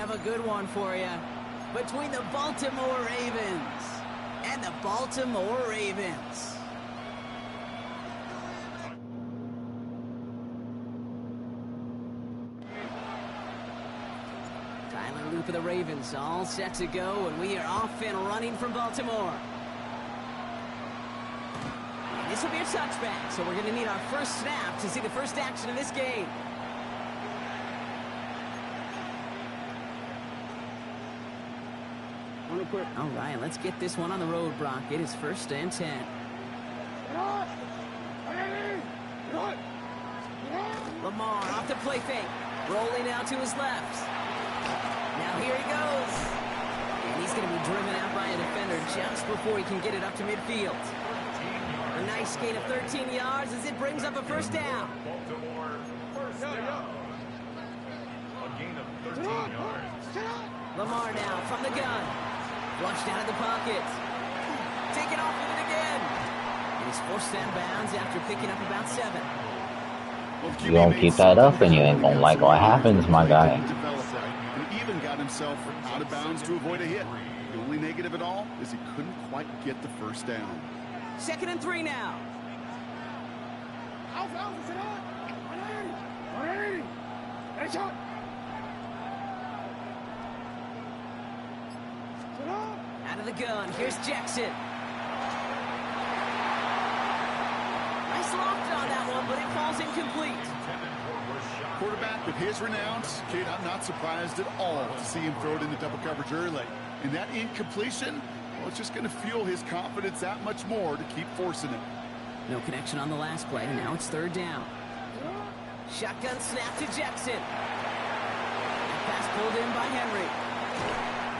have a good one for you. Between the Baltimore Ravens and the Baltimore Ravens. Tyler Loop of the Ravens all set to go, and we are off and running from Baltimore. And this will be a touchback, so we're going to need our first snap to see the first action of this game. All right, let's get this one on the road, Brock. It is 1st and 10. Lamar off the play fake. Rolling out to his left. Now here he goes. And he's going to be driven out by a defender just before he can get it up to midfield. A nice gain of 13 yards as it brings up a first down. Baltimore, first down. A gain of 13 yards. Lamar now from the gun. Flushed out of the pocket. Taken off with it again. And he's forced out of bounds after picking up about 7. You don't keep that up and you ain't gonna like what happens, my guy. He even got himself out of bounds to avoid a hit. The only negative at all is he couldn't quite get the first down. 2nd and 3 now. Out of the gun, here's Jackson. Nice loft on that one, but it falls incomplete. Quarterback with his renounce, kid, I'm not surprised at all to see him throw it into double coverage early. And that incompletion, well, it's just going to fuel his confidence that much more to keep forcing it. No connection on the last play, and now it's 3rd down. Shotgun snap to Jackson. Pass pulled in by Henry.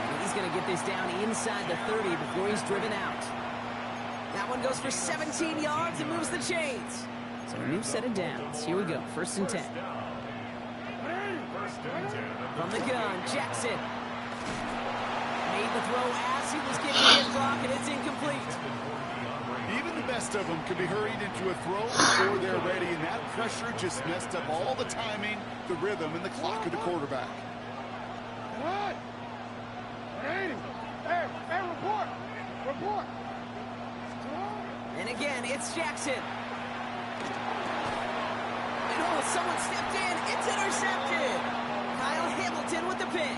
And he's going to get this down inside the 30 before he's driven out. That one goes for 17 yards and moves the chains. So a new set of downs. Here we go, 1st and 10. From the gun, Jackson. Made the throw as he was getting his block, and it's incomplete. Even the best of them can be hurried into a throw before they're ready, and that pressure just messed up all the timing, the rhythm, and the clock of the quarterback. Report. And again, it's Jackson. And oh, someone stepped in. It's intercepted. Kyle Hamilton with the pick.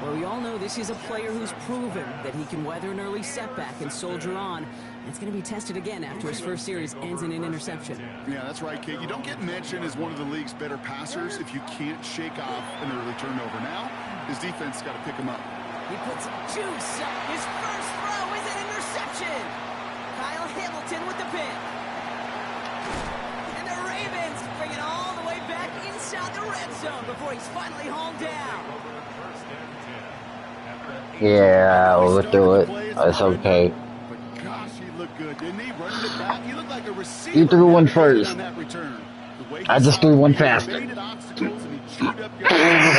Well, we all know this is a player who's proven that he can weather an early setback and soldier on. It's going to be tested again after his first series ends in an interception. Yeah, that's right, Kate. You don't get mentioned as one of the league's better passers if you can't shake off an early turnover. Now, his defense got to pick him up. He puts juice. His first throw is an interception. Kyle Hamilton with the pick. And the Ravens bring it all the way back inside the red zone before he's finally hauled down. Yeah, overthrew it. That's okay. But gosh, he looked good, didn't he? Running it back, he looked like a receiver. You threw one first. On that return. I just threw one faster. Obstacles and he chewed up your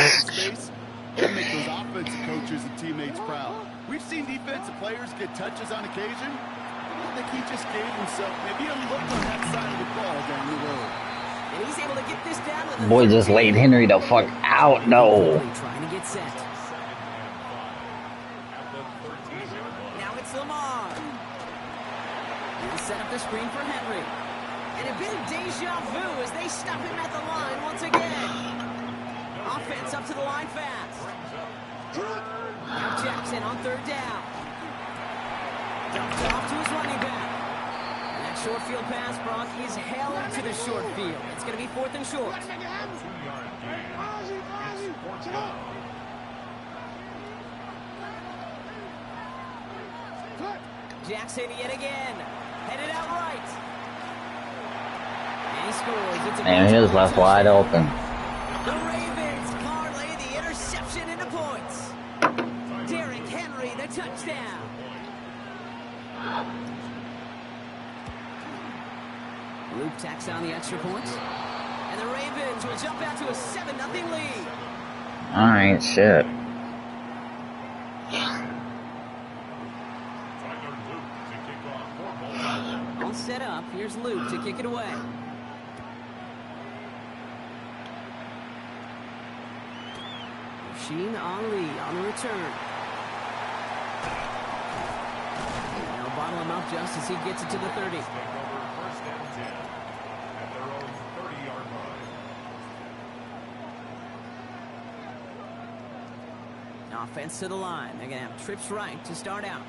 space. That make those offensive coaches and teammates proud. We've seen defensive players get touches on occasion. I think he just gave himself maybe a look on that side of the ball down the road. And he's able to get this down to the Boy just laid Henry the fuck out. No. Trying to get set. Now it's Lamar. He'll set up the screen for Henry. And a bit of deja vu as they stop him at the line once again. Offense up to the line fast. Now Jackson on 3rd down. Dumped off to his running back. And that short field pass, Brock, is held to the short field. It's going to be 4th and short. Jackson yet again. Headed out right. And he scores. And he was left wide open. The Ravens parlay the interception into points. Derrick Henry, the touchdown. Luke tacks on the extra point. And the Ravens will jump out to a 7-0 lead. Alright, shit. All set up. Here's Luke to kick it away. Rasheen Ali on the return. They'll bottle him up just as he gets it to the 30. Take over first and 10 at their own 30-yard line. Offense to the line. They're going to have trips right to start out.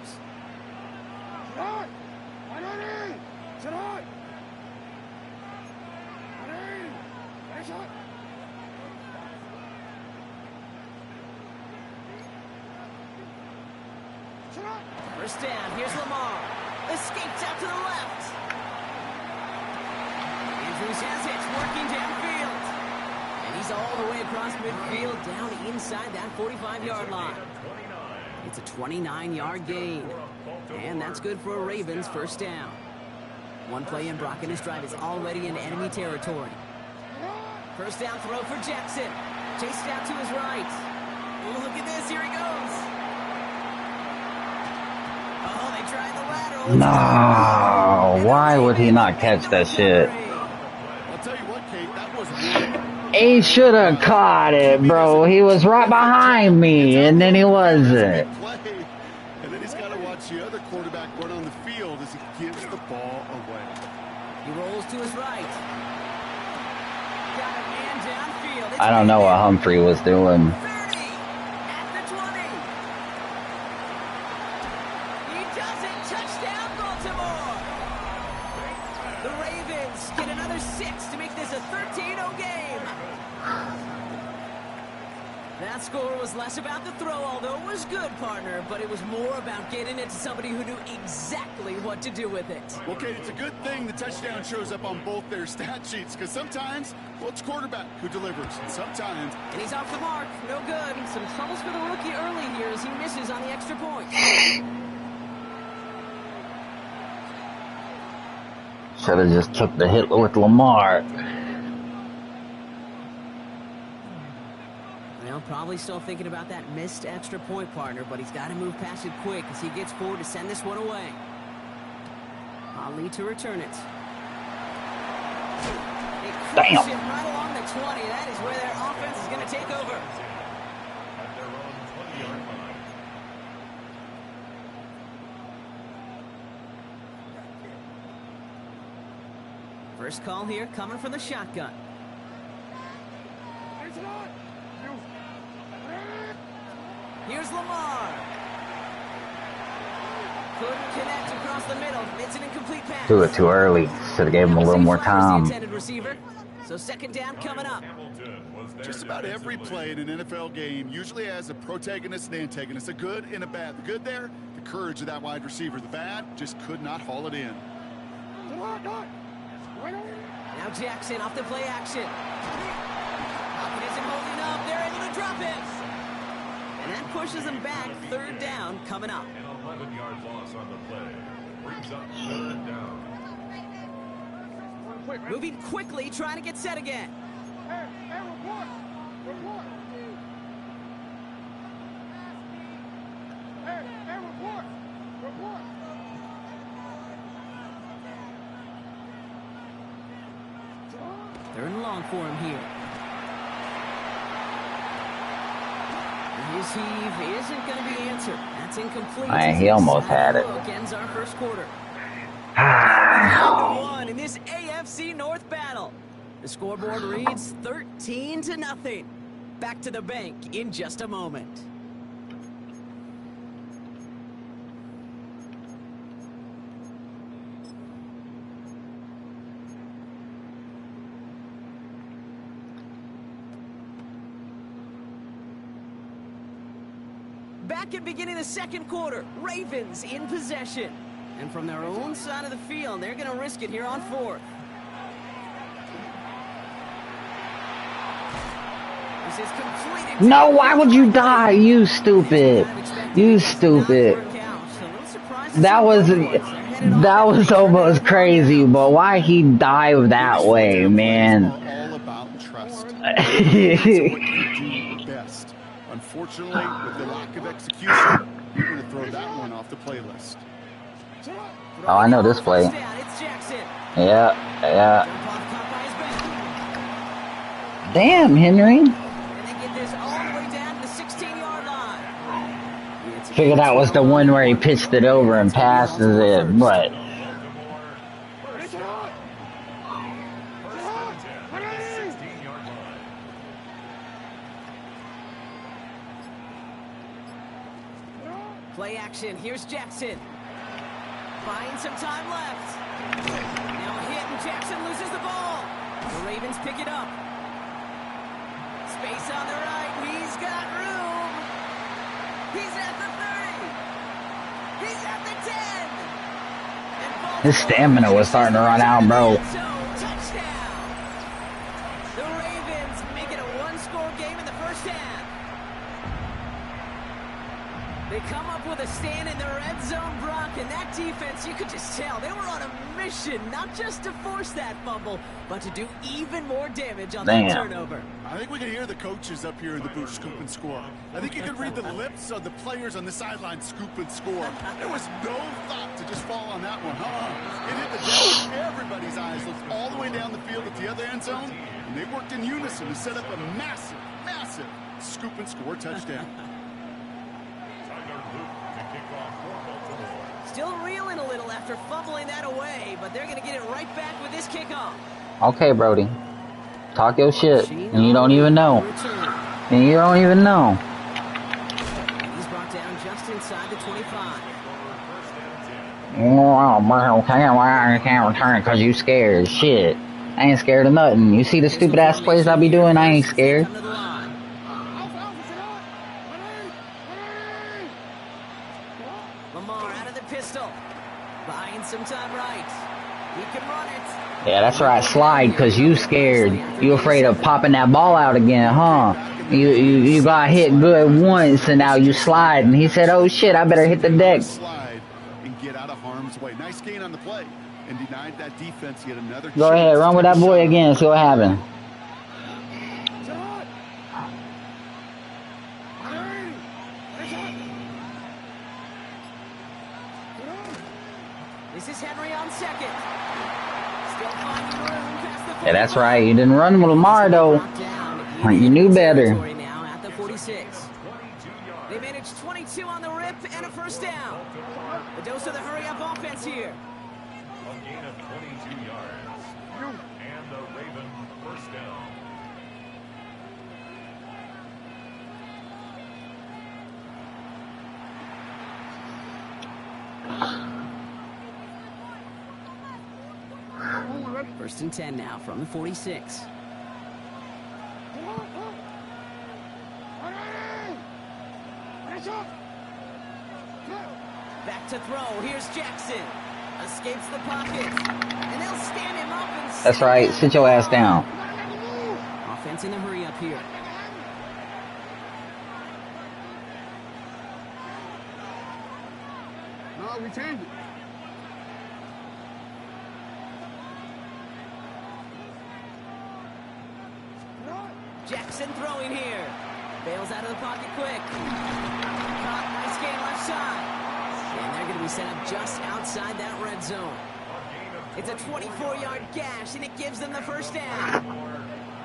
Tonight! Ready! Tonight! Ready! Finish it! Tonight! First down. Here's Lamar. Escapes out to the left. Andrews has it. Working downfield. And he's all the way across midfield down inside that 45-yard line. It's a 29-yard gain. And that's good for a Ravens first down. One play in, Brock and his drive is already in enemy territory. First down throw for Jackson. Chased out to his right. Oh, look at this. Here he goes. Oh, they tried the lateral. No, why would he not catch that shit? I'll tell you what, Kate, that was one. He should have caught it, bro. He was right behind me, and then he wasn't. Play. And then he's got to watch the other quarterback run on the field as he gives the ball away. He rolls to his right. Got a man downfield. It's I don't know what Humphrey was doing. 30 at the 20. He does it. Touchdown, Baltimore. The Ravens get another 6 to make this a 13-0 game. That score was less about the throw, although it was good, partner, but it was more about getting it to somebody who knew exactly what to do with it. Well, Kate, it's a good thing the touchdown shows up on both their stat sheets, because sometimes, well, it's quarterback who delivers, and sometimes... And he's off the mark. No good. Some troubles for the rookie early here as he misses on the extra point. Should have just took the hit with Lamar. Well, probably still thinking about that missed extra point, partner, but he's got to move past it quick as he gets forward to send this one away. Ali to return it. They crush it right along the 20. That is where their offense is going to take over. At their own 20-yard line. First call here coming from the shotgun. Finish it on! Here's Lamar. Couldn't connect across the middle. It's an incomplete pass. Do it too early. Should have gave him a little more time. Receiver. So second down coming up. Hamilton was there Just about every play in an NFL game usually has a protagonist and antagonist, a good and a bad. The good there, the courage of that wide receiver. The bad, just could not haul it in. Now Jackson off the play action. Hopkins isn't holding up. They're able to drop it. And that pushes them back. Third down coming up. An 11-yard loss on the play. Brings up third down. Moving quickly, trying to get set again. Hey, report! Report! Hey, report! Report! They're in long for him here. His heave isn't going to be answered. That's incomplete. He almost had it. Ends our first quarter. 1 in this AFC North battle. The scoreboard reads 13-0. Back to the bank in just a moment. Back at beginning of the second quarter, Ravens in possession. And from their own side of the field, they're going to risk it here on fourth. This is completed. No, why would you die? You stupid. You stupid. That was almost crazy, but why he dive that way, man? All about trust. So what you do best. Unfortunately, with the lack of execution, you're going to throw that one off the playlist. Oh, I know this play. Yeah. Damn, Henry. And they get this all the way down to the Figured that was the one where he pitched it over and passes it, but Finish it up. First and 10 at the 16-yard line. Play action. Here's Jackson. Buying some time left. Now a hit, and Jackson loses the ball. The Ravens pick it up. Space on the right. He's got room. He's at the 30. He's at the 10. And his stamina was starting to run out, bro. Touchdown. The Ravens make it a one-score game in the first half. They come up with a stand in the red zone, Brock, and that defense, you could just tell, they were on a mission, not just to force that fumble, but to do even more damage on that turnover. I think we can hear the coaches up here in the booth scoop and score. I think you can read the lips of the players on the sideline scoop and score. There was no thought to just fall on that one, It hit the deck. Everybody's eyes looked all the way down the field at the other end zone, and they worked in unison to set up a massive, massive scoop and score touchdown. Still reeling a little after fumbling that away, but they're going to get it right back with this kickoff. Okay, Brody. Talk your shit, and you don't even know. And you don't even know. He's brought down just inside the 25. Oh, bro, okay, I can't return it because you scared. Shit. I ain't scared of nothing. You see the stupid ass plays I be doing? I ain't scared. Lamar out of the pistol. Buying some time right. He can run it. Yeah, that's right. Slide because you scared. You afraid of popping that ball out again, huh? You got hit good once and now you slide. And he said, oh shit, I better hit the deck. Slide and get out of harm's way. Nice gain on the play. And denied that defense yet another. Go ahead, run with that boy again. See what happens. This is Henry on second. Still finding room past the Yeah, that's right. You didn't run with Lamar, though. You knew better. Now at the 46. They managed 22 on the rip and a first down. The dose of the hurry-up offense here. A gain of 22 yards. And the Raven first down. First and 10 now from the 46. Back to throw. Here's Jackson. Escapes the pocket. And they'll stand him up and That's right. Sit your ass down. offense in a hurry up here. No, we changed it. Jackson throwing here. Bails out of the pocket quick. Caught, nice gain left side. And they're going to be set up just outside that red zone. It's a 24-yard gash, and it gives them the first down.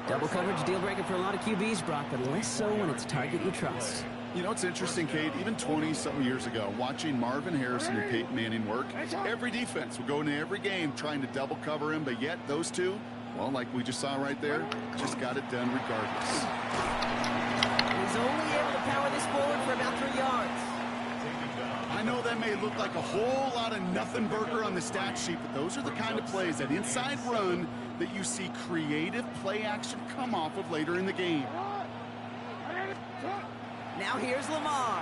Double coverage deal breaker for a lot of QBs, Brock, but less so when it's a target you trust. You know, it's interesting, Kate, even 20-something years ago, watching Marvin Harrison and Peyton Manning work, every defense would go into every game trying to double cover him, but yet those two, well, like we just saw right there, just got it done regardless. He's only able to power this forward for about 3 yards. I know that may look like a whole lot of nothing burger on the stat sheet, but those are the kind of plays, that inside run, that you see creative play action come off of later in the game. Now here's Lamar.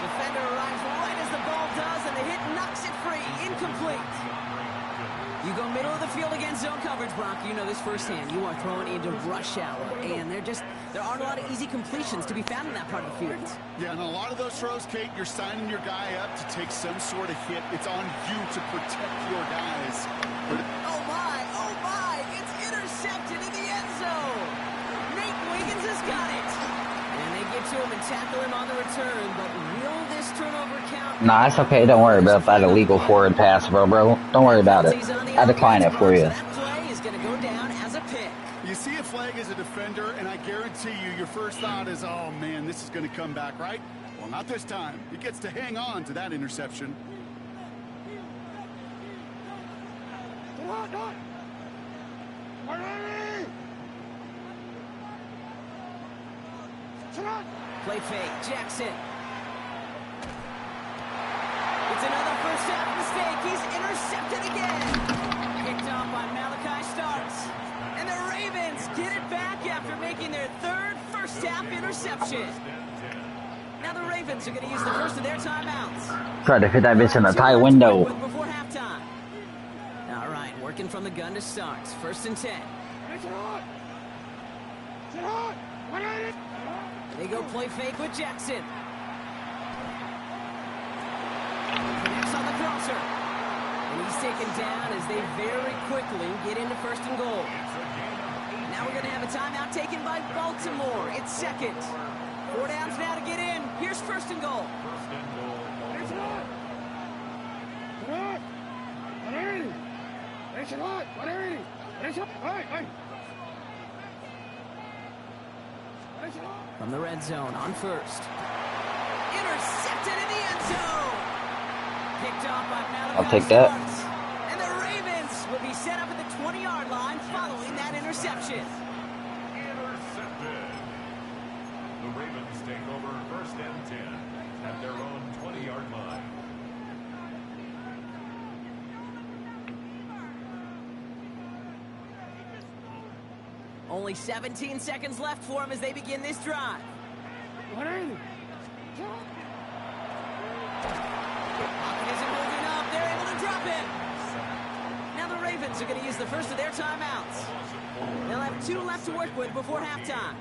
Defender arrives right as the ball does, and the hit knocks it free. Incomplete. You go middle of the field against zone coverage, Brock. You know this firsthand. You are throwing into rush hour, and there aren't a lot of easy completions to be found in that part of the field. Yeah, and a lot of those throws, Kate, you're signing your guy up to take some sort of hit. It's on you to protect your guys. Oh my, it's intercepted in the end zone. Nate Wiggins has got it. And they get to him and tackle him on the return, but will this turnover count? Nah, it's okay. Don't worry about that illegal forward pass, bro. Don't worry about it. I decline it for you. That play is going to go down as a pick. You see a flag as a defender, and I guarantee you your first thought is, oh, man, this is going to come back, right? Well, not this time. He gets to hang on to that interception. Play fake, Jackson. It's another first half mistake. He's intercepted again. Picked off by Malachi Starks. And the Ravens get it back after making their third first half interception. Now the Ravens are going to use the first of their timeouts. Try to fit that bitch in a tight window. Before halftime. All right, working from the gun to Starks. 1st and 10. They go play fake with Jackson. Connects on the crosser. And he's taken down as they very quickly get into 1st and goal. Now we're going to have a timeout taken by Baltimore. It's 2nd. 4 downs now to get in. Here's 1st and goal. From the red zone on 1st. Intercepted in the end zone. Picked off by Malachi. I'll take that. And the Ravens will be set up at the 20-yard line following that interception. Intercepted. The Ravens take over 1st and 10 at their own 20-yard line. Only 17 seconds left for them as they begin this drive. Pocket isn't holding up. They're able to drop it. Now the Ravens are going to use the first of their timeouts. They'll have 2 left to work with before halftime.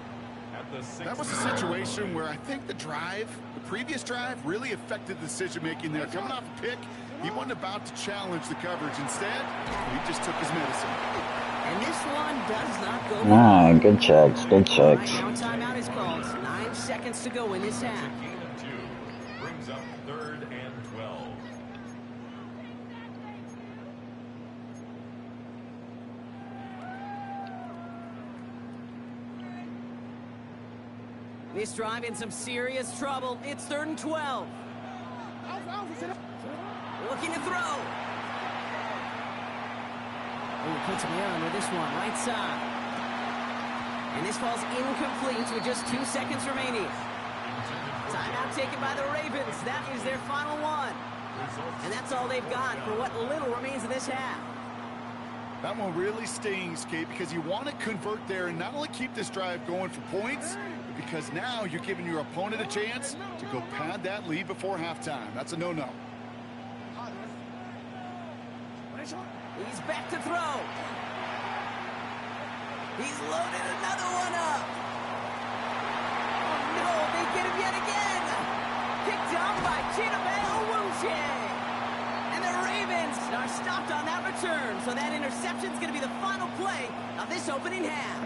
That was a situation where I think the previous drive, really affected the decision-making there. Coming off a pick, he wasn't about to challenge the coverage. Instead, he just took his medicine. And this one does not go. Ah, good checks, good checks. Right now, timeout is called. 9 seconds to go in this half. Gain of 2 brings up 3rd and 12. This drive in some serious trouble. It's 3rd and 12. Looking to throw. Oh, puts me on with this one, right side. And this falls incomplete with just 2 seconds remaining. Timeout taken by the Ravens. That is their final one. And that's all they've got for what little remains of this half. That one really stings, Kate, because you want to convert there and not only keep this drive going for points, but because now you're giving your opponent a chance to go pad that lead before halftime. That's a no-no. He's back to throw. He's loaded another one up. Oh, no, they get him yet again. Picked up by Chidobe Awuzie. And the Ravens are stopped on that return, so that interception is going to be the final play of this opening half.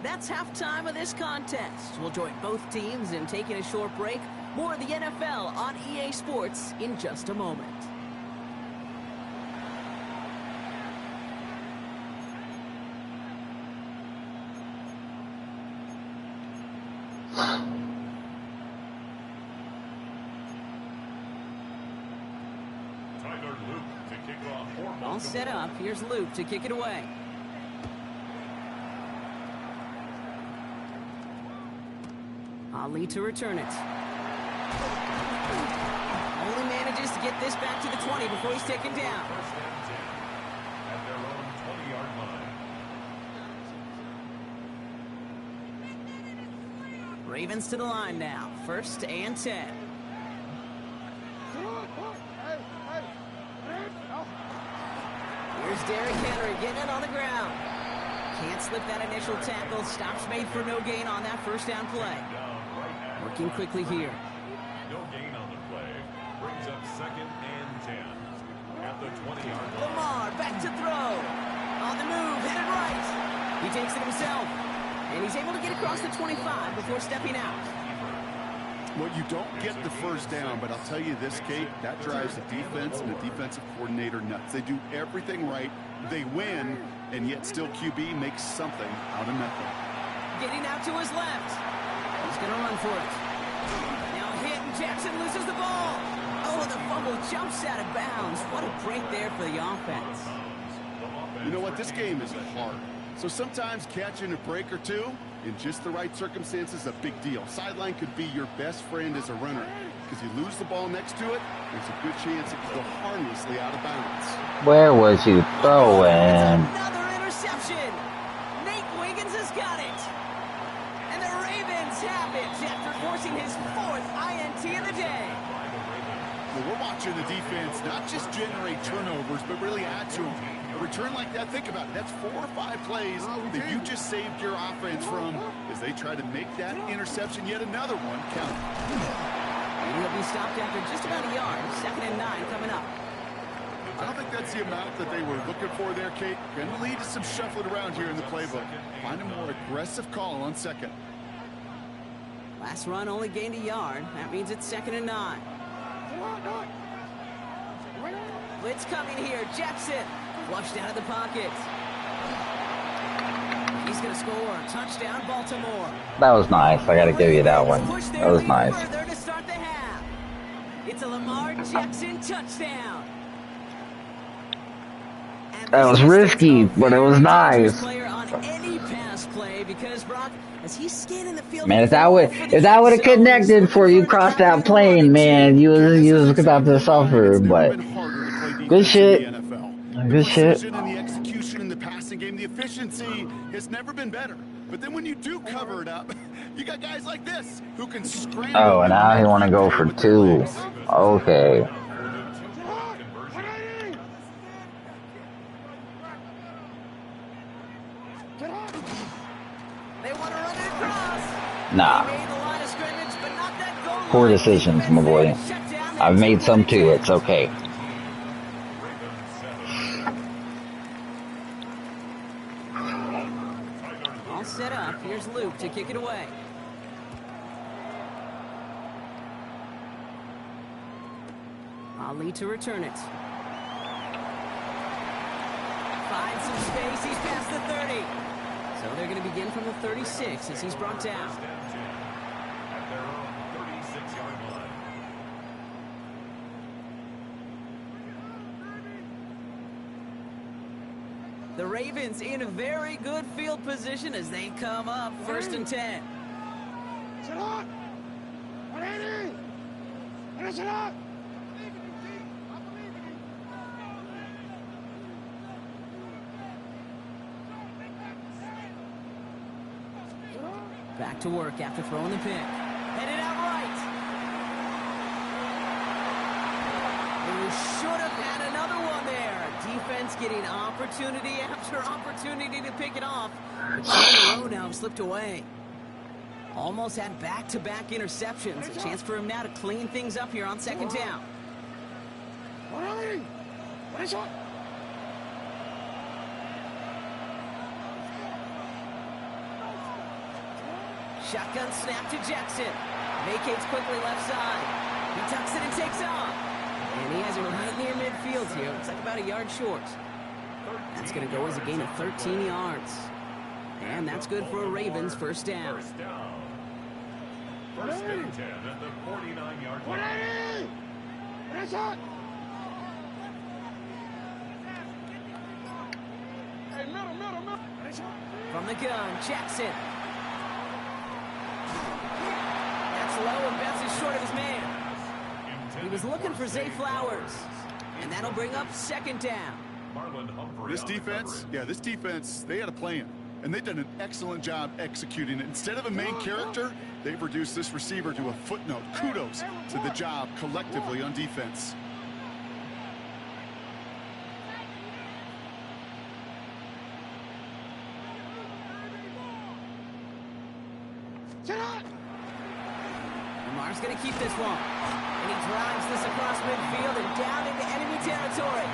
That's halftime of this contest. We'll join both teams in taking a short break. More of the NFL on EA Sports in just a moment. Tyler Luke to kick off for Baltimore. All set up. Here's Luke to kick it away. Ali to return it. Only manages to get this back to the 20 before he's taken down. 1st and 10 at their own 20-yard line. Ravens to the line now. 1st and 10. Here's Derrick Henry getting it on the ground. Can't slip that initial tackle. Stops made for no gain on that 1st down play. Working quickly here. No gain on the play. Brings up 2nd and 10 at the 20-yard line. Lamar back to throw. On the move, headed right. He takes it himself. And he's able to get across the 25 before stepping out. Well, you don't get the 1st down, but I'll tell you this, Kate, that drives the defense and the defensive coordinator nuts. They do everything right, They win, and yet still QB makes something out of nothing. Getting out to his left. He's going to run for it. Now hit, and Jackson loses the ball. Oh, the fumble jumps out of bounds. What a break there for the offense. You know what? This game is hard. So sometimes catching a break or two in just the right circumstances is a big deal. Sideline could be your best friend as a runner because you lose the ball next to it, there's a good chance it could go harmlessly out of bounds. Where was you throwing? Another interception. Nate Wiggins has got it. And the Ravens have it after forcing his 4th INT of the day. Well, we're watching the defense not just generate turnovers, but really add to them. A return like that, think about it. That's 4 or 5 plays that you just saved your offense from as they try to make that interception, yet another one, count. And he'll be stopped after just about a yard. 2nd and 9 coming up. I don't think that's the amount that they were looking for there, Kate. Going to lead to some shuffling around here in the playbook. Find a more aggressive call on 2nd. Last run only gained a yard. That means it's 2nd and 9. Blitz coming here. Jackson flushed out of the pocket. He's going to score. Touchdown, Baltimore. That was nice. I got to give you that one. That was nice. Further to start the half. It's a Lamar Jackson touchdown. That was risky, but it was nice. Player on any pass play because Brock, as he's scanning the field. Man, if that would have connected for you crossed that plane, man, you was about to suffer. But good shit. Good shit. And the execution in the passing game, the efficiency has never been better. But then when you do cover it up, you got guys like this who can scramble. Oh, and now he want to go for 2. Okay. They want to run it across. Nah. They made the line of scrimmage, but not that goal line. Poor decisions, my boy. I've made some too. It's okay. All set up. Here's Luke to kick it away. Ali to return it. Finds some space. He's past the 30. So they're going to begin from the 36 as he's brought down. At their own 36-yard line. The Ravens in a very good field position as they come up 1st and 10. Back to work after throwing the pick. Headed out right. Who should have had another one there. Defense getting opportunity after opportunity to pick it off. But 2 in a row now have slipped away. Almost had back-to-back interceptions. A chance for him now to clean things up here on 2nd down. Shotgun snap to Jackson. Vacates quickly left side. He tucks it and takes off. And he has it right near midfield here. Looks like about a yard short. That's going to go as a gain of 13 yards. And that's good for a Ravens 1st down. 1st and 10 at the 49-yard line. From the gun, Jackson. That's low and bounces short of his man. He was looking for Zay Flowers. And that'll bring up 2nd down. This defense, they had a plan. And they've done an excellent job executing it. Instead of a main character, they've reduced this receiver to a footnote. Kudos to the job collectively on defense. Lamar's going to keep this one. And he drives this across midfield and down into enemy territory.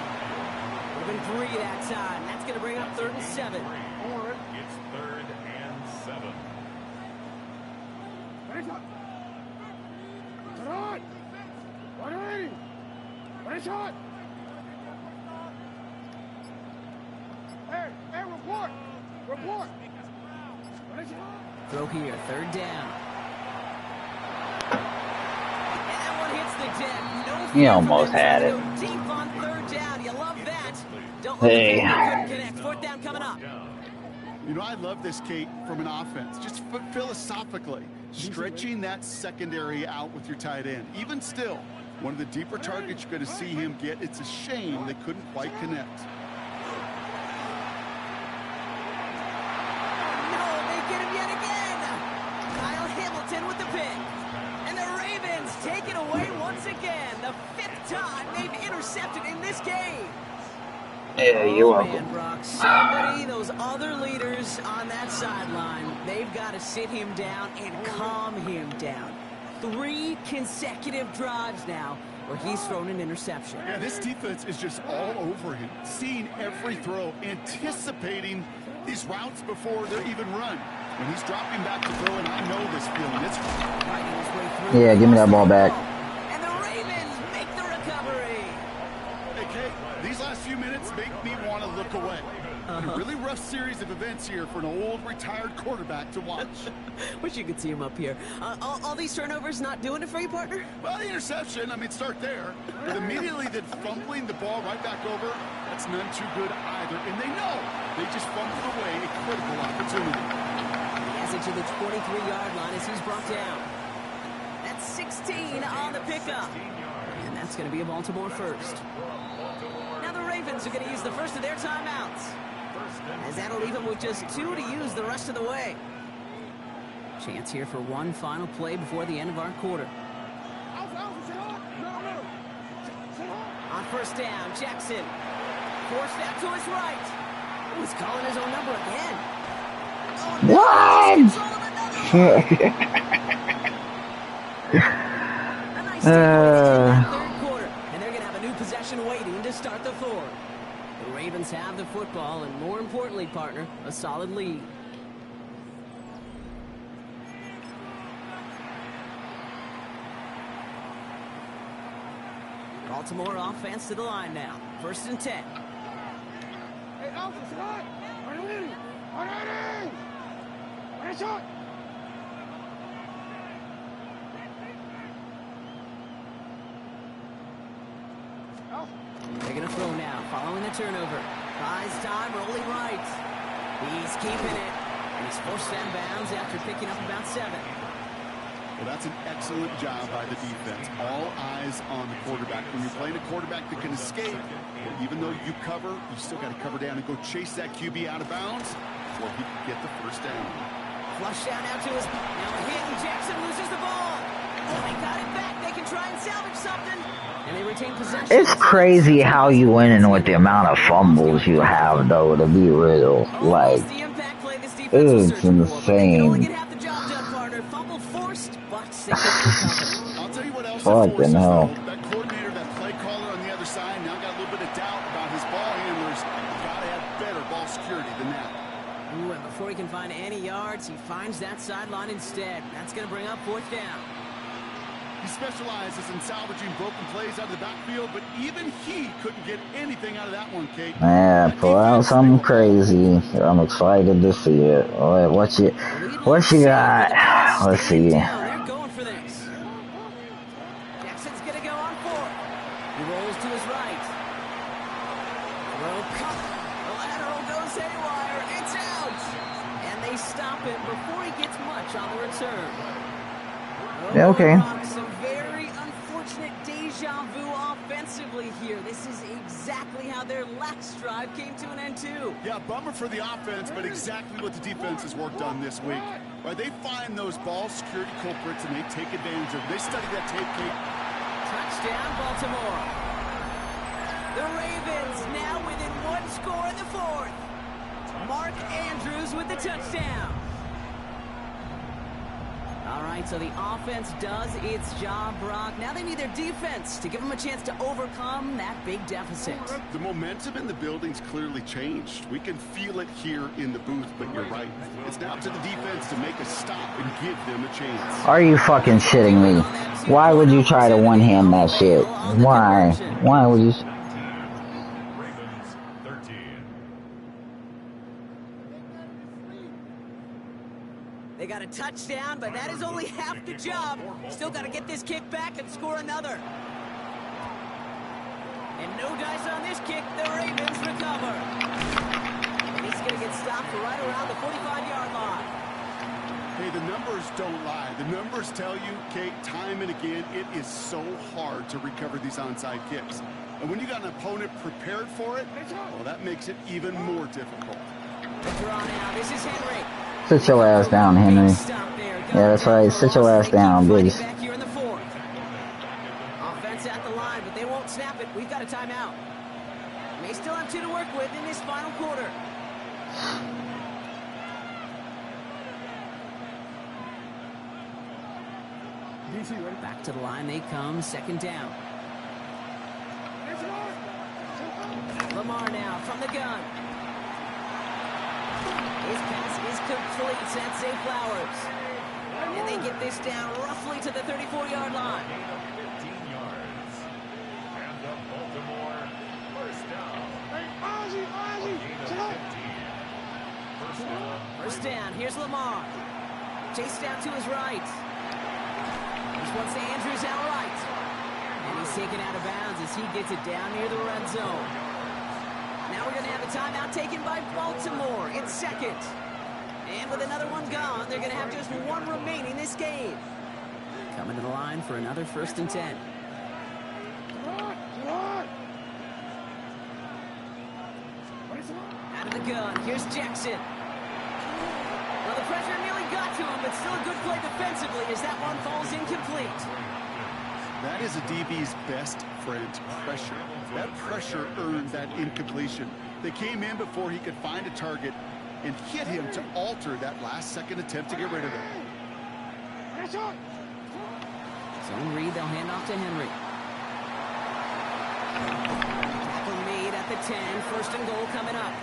Would have been 3 that time. That's going to bring up 3rd and 7. It's 3rd and 7. Throw here, third down. And that one hits the deck. No He almost had it. Deep on third down. You love that. Don't Hey. couldn't connect. Fourth down coming up. You know, I love this, Kate, from an offense. Just philosophically, stretching that secondary out with your tight end. Even still, one of the deeper targets you're going to see him get. It's a shame they couldn't quite connect. No, they get him yet again. Kyle Hamilton with the pick. And the Ravens take it away once again. The fifth time they've intercepted in this game. Yeah, you're Man, welcome. Brock, somebody, those other leaders on that sideline, they've got to sit him down and calm him down. 3 consecutive drives now where he's thrown an interception. Yeah, this defense is just all over him, seeing every throw, anticipating these routes before they're even run. When he's dropping back to throw, and I know this feeling. It's Fighting his way through. Yeah, give me that ball back. And the Ravens make the recovery. Hey, Kate, these last few minutes make me want to look away. A really rough series of events here for an old retired quarterback to watch. Wish you could see him up here. All these turnovers not doing it for you, partner? Well, the interception, I mean, start there. But immediately then fumbling the ball right back over, that's none too good either. And they know they just fumbled away a critical opportunity. He has it to the 23-yard line as he's brought down. That's 16 on the pickup. And that's going to be a Baltimore first. Now the Ravens are going to use the first of their timeouts, as that'll leave them with just 2 to use the rest of the way. Chance here for one final play before the end of our quarter. On first down, Jackson. 4-step to his right. Oh, he's calling his own number again. Oh, no, What? he's control of another one. A nice takeaway in that third quarter, and they're going to have a new possession waiting to start the fourth. The Ravens have the football, and more importantly, partner, a solid lead. Baltimore offense to the line now. 1st and 10. They're going to throw now, following the turnover. Buys time, rolling right. He's keeping it, and he's forced out of bounds after picking up about 7. Well, that's an excellent job by the defense. All eyes on the quarterback. When you're playing a quarterback that can escape, well, even though you cover, you still got to cover down and go chase that QB out of bounds before he can get the first down. Flush down out to his... Now a hit, and Jackson loses the ball. Oh, they got it back. They can try and salvage something. And they retain possession. It's crazy how you win in with the amount of fumbles you have, though, to be real. Like, The impact play this defense it's was searching for, but they can only insane. get half the job done, partner. Fumble forced, but they couldn't recover. I'll tell you what else Fucking forces, hell. though. That coordinator, that play caller on the other side, now got a little bit of doubt about his ball handlers. Got to have better ball security than that. Ooh, and before he can find any yards, he finds that sideline instead. That's going to bring up 4th down. He specializes in salvaging broken plays out of the backfield, but even he couldn't get anything out of that one, Kate. man, pull out something crazy. I'm excited to see it. What you got? Let's see. They're going for this. Jackson's going to go on 4th. He rolls to his right. Throw cut. The lateral goes haywire. It's out. And they stop it before he gets much on the return. Yeah, okay. Some very unfortunate deja vu offensively here. This is exactly how their last drive came to an end, too. Yeah, bummer for the offense, but exactly what the defense has worked on this week. Right, they find those ball security culprits and they take advantage of them. They study that tape, Kate. Touchdown, Baltimore. The Ravens now within 1 score in the 4th. Mark Andrews with the touchdown. All right, so the offense does its job, Brock. Now they need their defense to give them a chance to overcome that big deficit. The momentum in the building's clearly changed. We can feel it here in the booth, but you're right. It's now to the defense to make a stop and give them a chance. Are you fucking shitting me? Why would you try to one-hand that shit? Why? Why would you? Ravens 13. They got a touchdown, but that is only half the job. Still got to get this kick back and score another. And no dice on this kick. The Ravens recover. And he's going to get stopped right around the 45-yard line. Hey, the numbers don't lie. The numbers tell you, Kate, time and again, it is so hard to recover these onside kicks. And when you got an opponent prepared for it, well, that makes it even more difficult. The draw now. This is Henry. Sit your ass down, Henry. Yeah, that's right. Sit your ass down, please. Back here in the fourth. Offense at the line, but they won't snap it. We've got a timeout. May still have 2 to work with in this final quarter. Back to the line they come, second down. Lamar now from the gun. His pass is complete. Sensei Flowers. And they get this down roughly to the 34-yard line. 15 yards. And the Baltimore first down. First down. Here's Lamar. Chase down to his right. This one's to Andrews out right. And he's taken out of bounds as he gets it down near the red zone. Now we're going to have a timeout taken by Baltimore. It's second. And with another one gone, they're going to have just one remaining this game. Coming to the line for another 1st and 10. Out of the gun, here's Jackson. Well, the pressure nearly got to him, but still a good play defensively as that one falls incomplete. That is a DB's best friend, pressure. That pressure earned that incompletion. They came in before he could find a target and hit him to alter that last-second attempt to get rid of it. Zone read, they'll hand off to Henry. Tackle made at the 10, 1st and goal coming up.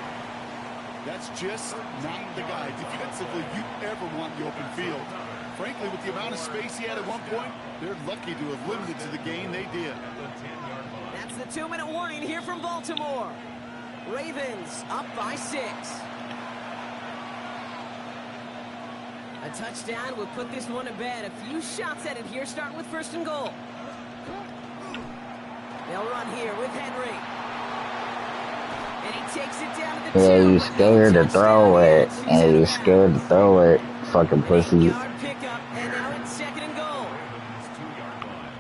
That's just not the guy defensively you ever want in the open field. Frankly, with the amount of space he had at one point, they're lucky to have limited to the gain they did. That's the 2-minute warning here from Baltimore. Ravens up by 6. A touchdown will put this one to bed. A few shots at it here, starting with 1st and goal. They'll run here with Henry. And he takes it down to the 2. Yeah, you scared to throw it. And you scared to throw it. Fucking pussy. 8-yard pickup, and now it's 2nd and goal.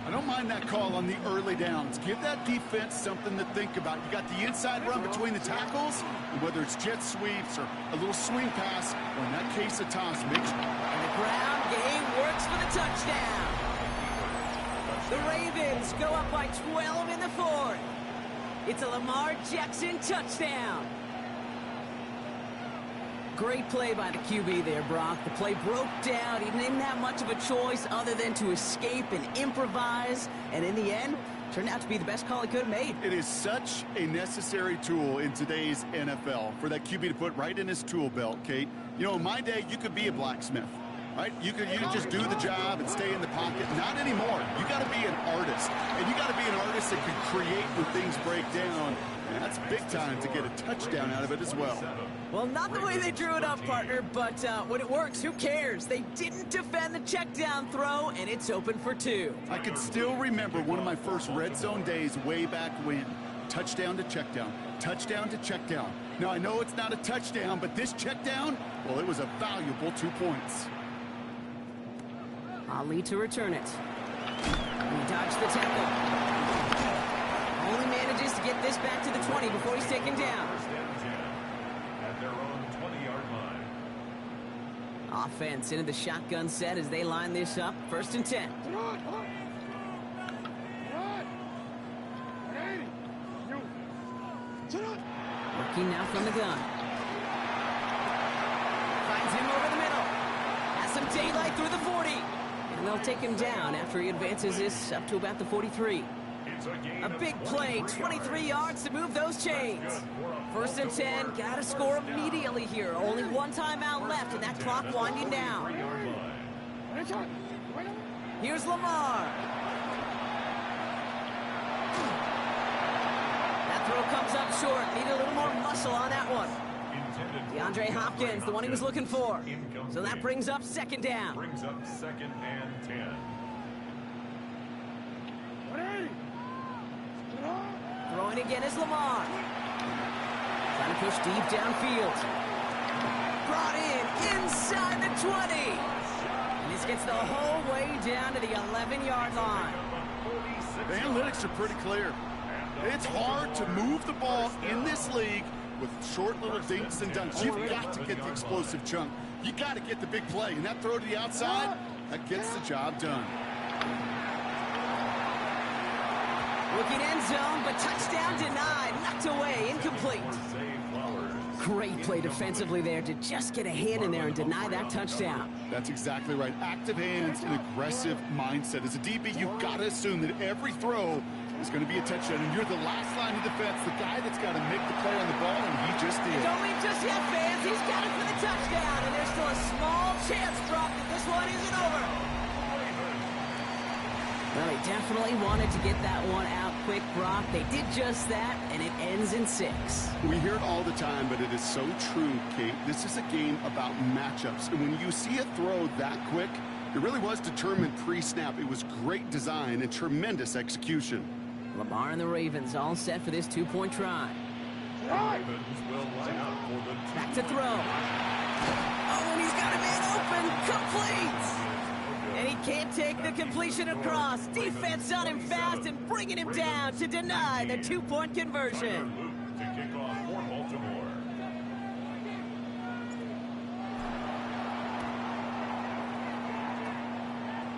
I don't mind that call on the early downs. Give that defense something to think about. You got the inside run between the tackles, and whether it's jet sweeps or a little swing pass, or in that case, a toss, make sure. And the ground game works for the touchdown. The Ravens go up by 12 in the 4th. It's a Lamar Jackson touchdown. Great play by the QB there, Brock. The play broke down. He didn't have much of a choice other than to escape and improvise. And in the end, turned out to be the best call he could have made. It is such a necessary tool in today's NFL for that QB to put right in his tool belt, Kate. You know, in my day, you could be a blacksmith, right? You could just do the job and stay in the pocket. Not anymore. You got to be an artist. And you got to be an artist that can create when things break down. And that's big time to get a touchdown out of it as well. Well, not the way they drew it up, partner, but when it works, who cares? They didn't defend the check down throw, and it's open for 2. I can still remember one of my first red zone days way back when. Touchdown to check down. Touchdown to check down. Now, I know it's not a touchdown, but this check down, well, it was a valuable 2 points. Ali to return it. He dodged the tackle. Only manages to get this back to the 20 before he's taken down. At their own 20-yard line. Offense into the shotgun set as they line this up. 1st and 10. Working now from the gun. Finds him over the middle. Has some daylight through the 40. And they'll take him down after he advances this up to about the 43. A big play, 23 yards to move those chains. 1st and 10, gotta score immediately here. Only one timeout left, and that clock winding down. Here's Lamar. That throw comes up short. Need a little more muscle on that one. DeAndre Hopkins, the one he was looking for. So that brings up second down. Brings up 2nd and 10. Throwing again is Lamar. Trying to push deep downfield. Brought in inside the 20. And this gets the whole way down to the 11-yard line. The analytics are pretty clear. It's hard to move the ball in this league with short little dinks and dunks. You've got to get the explosive chunk. You got to get the big play. And that throw to the outside, that gets the job done. Looking end zone, but touchdown denied. Knocked away, incomplete. Great play defensively there to just get a hand in there and deny that touchdown. That's exactly right. Active hands and aggressive mindset. As a DB, you've got to assume that every throw is going to be a touchdown, and you're the last line of defense, the guy that's got to make the play on the ball, and he just did. Don't leave just yet, fans. He's got it for the touchdown, and there's still a small chance, Brock, that this one isn't over. Well, he definitely wanted to get that one out quick, Brock. They did just that, and it ends in 6. We hear it all the time, but it is so true, Kate. This is a game about matchups, and when you see a throw that quick, it really was determined pre-snap. It was great design and tremendous execution. Lamar and the Ravens all set for this 2-point try. Ravens will line up for the Back to throw. Oh, and he's got a man open. Complete. And he can't take the completion across. Defense on him fast and bringing him down to deny the 2-point conversion. to kick off for Baltimore.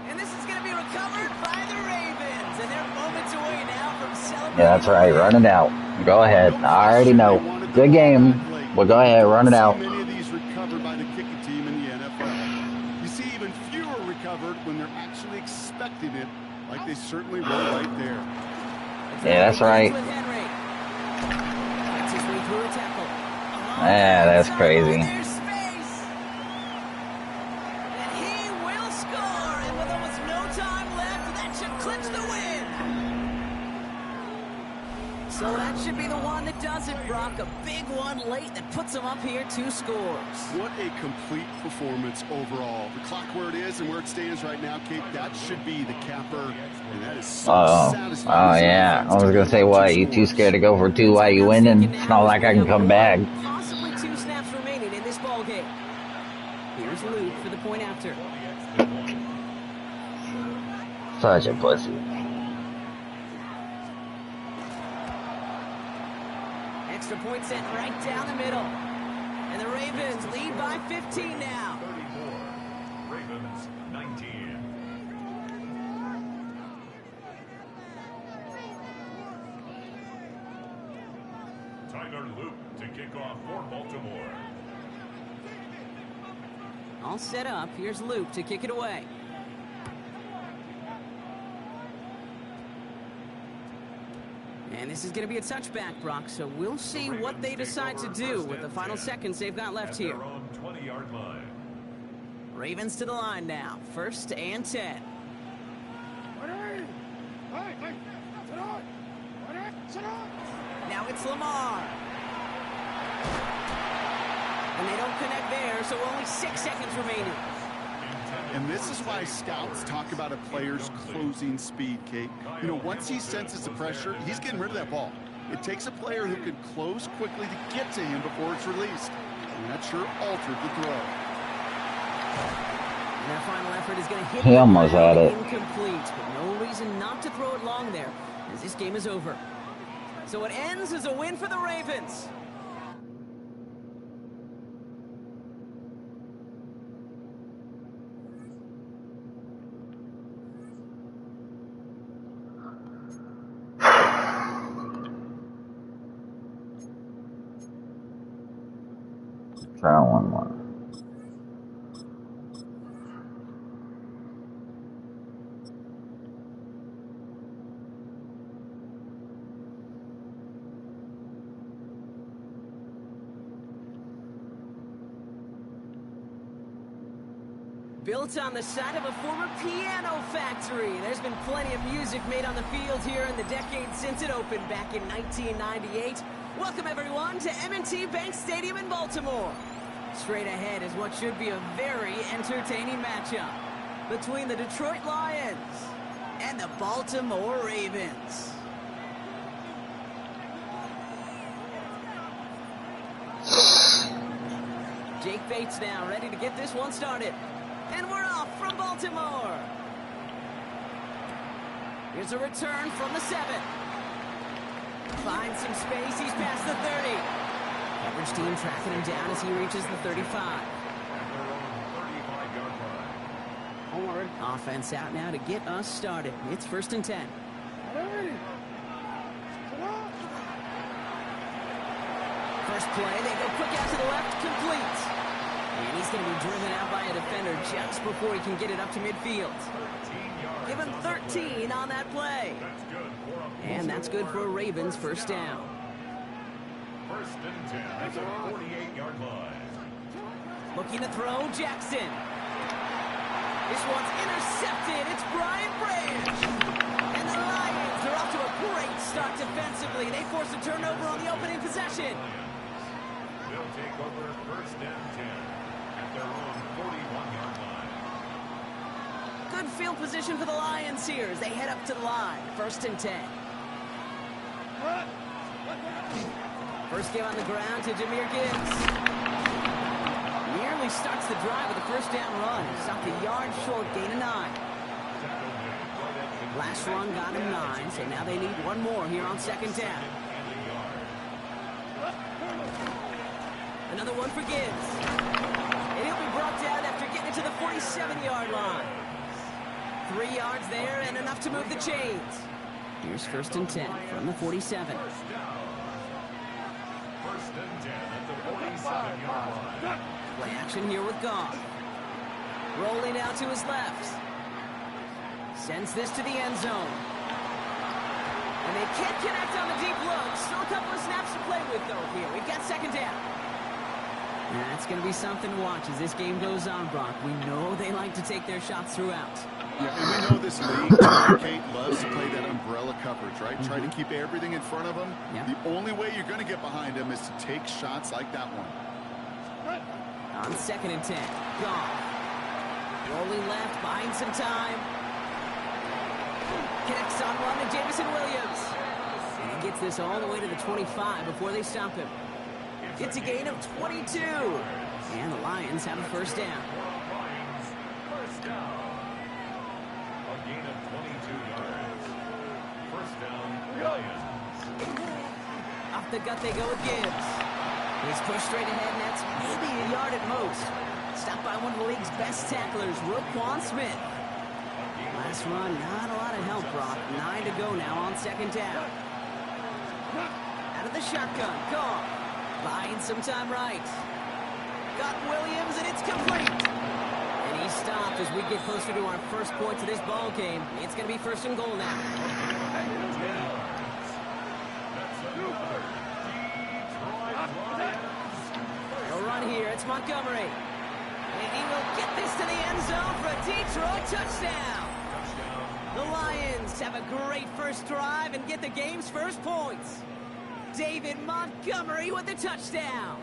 And this is going to be recovered by the Ravens. And they're moments away now from celebrating. Yeah, that's right. Run it out. Go ahead. I already know. Good game. Well, go ahead. Run it out. Many of these recovered by the kicking team in the NFL. You see even fewer recovered when they're actually expecting it, like they certainly were right there. Yeah, that's right. Yeah, that's crazy. So that should be the one that does it, Brock. A big one late that puts them up here 2 scores. What a complete performance overall. The clock where it is and where it stands right now, Kate, that should be the capper. And that is so satisfying. Oh, yeah. I was going to say, what? You too scared to go for 2 while you winning? It's not like I can come back. Possibly 2 snaps remaining in this ball game. Here's Luke for the point after. Such a pussy. Extra point sent right down the middle. And the Ravens lead by 15 now. 34. Ravens 19. Tyler Luke to kick off for Baltimore. All set up. Here's Luke to kick it away. And this is going to be a touchback, Brock, so we'll see what they decide to do with the final seconds they've got left here. Their own 20-yard line. Ravens to the line now. 1st and 10. Now it's Lamar. And they don't connect there, so only 6 seconds remaining. And this is why scouts talk about a player's closing speed, Kate. You know, once he senses the pressure, he's getting rid of that ball. It takes a player who can close quickly to get to him before it's released. And that sure altered the throw. And their final effort is going to hit. He almost had it. Incomplete, but no reason not to throw it long there, as this game is over. So it ends as a win for the Ravens. Try one more. Built on the side of a former piano factory. There's been plenty of music made on the field here in the decade since it opened back in 1998. Welcome, everyone, to M&T Bank Stadium in Baltimore. Straight ahead is what should be a very entertaining matchup between the Detroit Lions and the Baltimore Ravens. Jake Bates now ready to get this one started. And we're off from Baltimore. Here's a return from the 7. Finds some space, he's past the 30. Coverage team tracking him down as he reaches the 35. Onward. Offense out now to get us started. It's 1st and 10. First play, they go quick out to the left, complete. And he's going to be driven out by a defender just before he can get it up to midfield. Give him 13 on that play. And that's good for a Ravens first down. 1st and 10 at the 48-yard line. Looking to throw, Jackson. This one's intercepted. It's Brian Branch. And the Lions are off to a great start defensively. They force a turnover on the opening possession. They'll take over 1st and 10 at their own 41-yard line. Good field position for the Lions here as they head up to the line. 1st and 10. First give on the ground to Jahmyr Gibbs. Nearly starts the drive with a first down run. Stopped a yard short, gain of 9. Last run got him 9, so now they need one more here on 2nd down. Another one for Gibbs. And he'll be brought down after getting to the 47-yard line. 3 yards there and enough to move the chains. Here's 1st and 10 from the 47. 1st and 10 at the 47-yard line. Play action here with Goff. Rolling out to his left. Sends this to the end zone. And they can't connect on the deep look. Still a couple of snaps to play with, though, here. We've got 2nd down. That's going to be something to watch as this game goes on, Brock. We know they like to take their shots throughout. Yeah, and we know this league, Kate loves to play that umbrella coverage, right? Try to keep everything in front of them. Yeah. The only way you're going to get behind them is to take shots like that one. On 2nd and 10, Goff. Rolling left, buying some time. Connects on one to Jameson Williams. And gets this all the way to the 25 before they stop him. It's a gain of 22. And the Lions have a first down. First down. A gain of 22 yards. First down, Lions. Off the gut they go with Gibbs. He's pushed straight ahead, and that's maybe a yard at most. Stopped by one of the league's best tacklers, Roquan Smith. Last run, not a lot of help, Brock. 9 to go now on 2nd down. Out of the shotgun, Goff. Buying some time right. Got Williams, and it's complete. And he stopped as we get closer to our first point to this ball game. It's going to be 1st and goal now. They'll run here. It's Montgomery. And he will get this to the end zone for a Detroit touchdown. The Lions have a great first drive and get the game's first points. David Montgomery with the touchdown.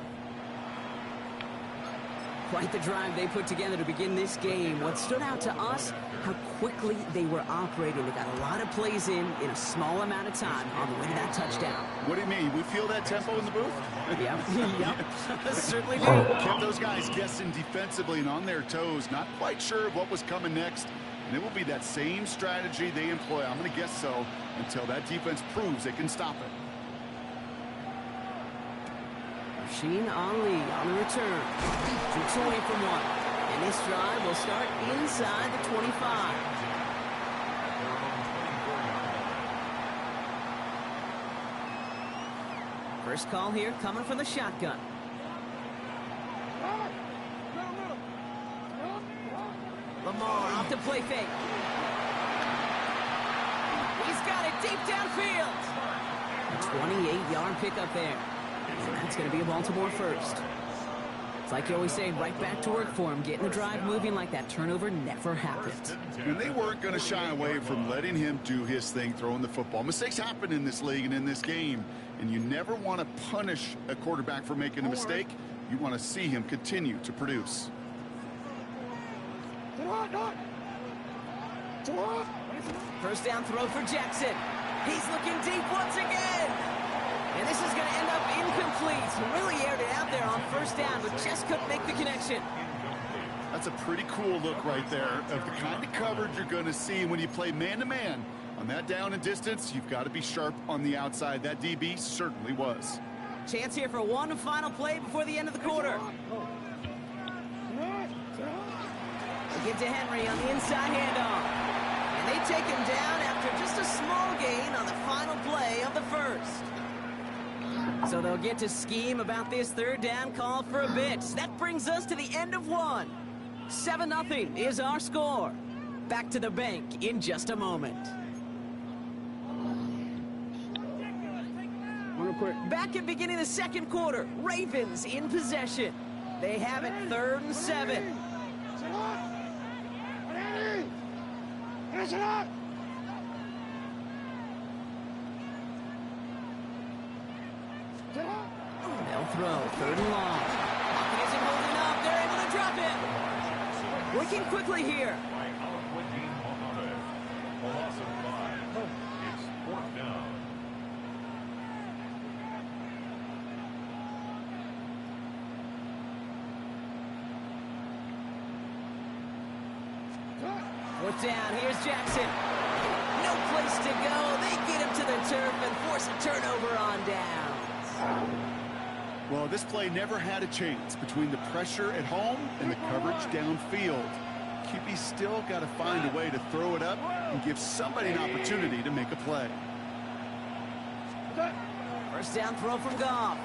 Quite the drive they put together to begin this game. What stood out to us, how quickly they were operating. They got a lot of plays in a small amount of time on the way to that touchdown. What do you mean? We feel that tempo in the booth? Yep, certainly do. Kept those guys guessing defensively and on their toes, not quite sure of what was coming next. And it will be that same strategy they employ, I'm going to guess so, until that defense proves they can stop it. Sheen Ali on the return. Shoots away from one. And this drive will start inside the 25. First call here coming from the shotgun. Lamar off the play fake. He's got it deep downfield. A 28-yard pickup there. And that's going to be a Baltimore first. It's like you always say, right back to work for him. Getting the drive moving like that turnover never happened. And they weren't going to shy away from letting him do his thing, throwing the football. Mistakes happen in this league and in this game, and you never want to punish a quarterback for making a mistake. You want to see him continue to produce. First down throw for Jackson. He's looking deep once again. And this is going to end up incomplete. He really aired it out there on first down, but just couldn't make the connection. That's a pretty cool look right there of the kind of coverage you're going to see when you play man-to-man. On that down and distance, you've got to be sharp on the outside. That DB certainly was. Chance here for one final play before the end of the quarter. They get to Henry on the inside handoff. And they take him down after just a small gain on the final play of the first. So they'll get to scheme about this third down call for a bit. That brings us to the end of one. 7-0 is our score. Back to the bank in just a moment. Real quick. Back at beginning of the second quarter, Ravens in possession. They have it 3rd and 7. They'll throw 3rd and long. Pocket isn't holding up. They're able to drop it. Working quickly here. By Al-Quadin Mohammed. A loss of 5. It's 4th down. Fourth down, here's Jackson. No place to go. They get him to the turf and force a turnover on downs. Well, this play never had a chance between the pressure at home and the coverage downfield. QB still got to find a way to throw it up and give somebody an opportunity to make a play. First down throw from Goff.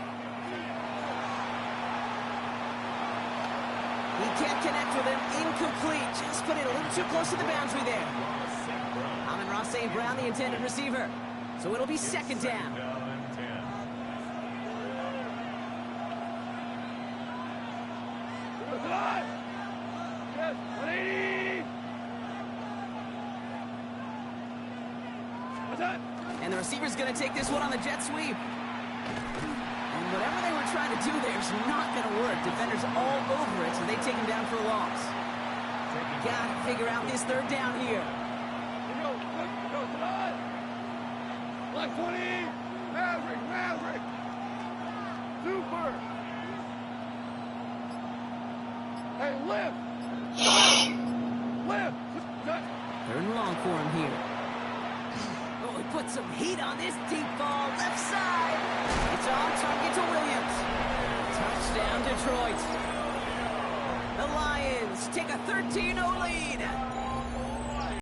He can't connect with him. Incomplete. Just put it a little too close to the boundary there. Amon-Ra St. Brown, the intended receiver. So it'll be 2nd down. And the receiver's going to take this one on the jet sweep. And whatever they were trying to do there is not going to work. Defenders all over it, so they take him down for a loss. Got to figure out this 3rd down here. Black 20! Maverick! Super! Hey, lift! 3rd and long for him here. Oh, he put some heat on this deep ball. Left side. It's on target to Williams. Touchdown, Detroit. The Lions take a 13-0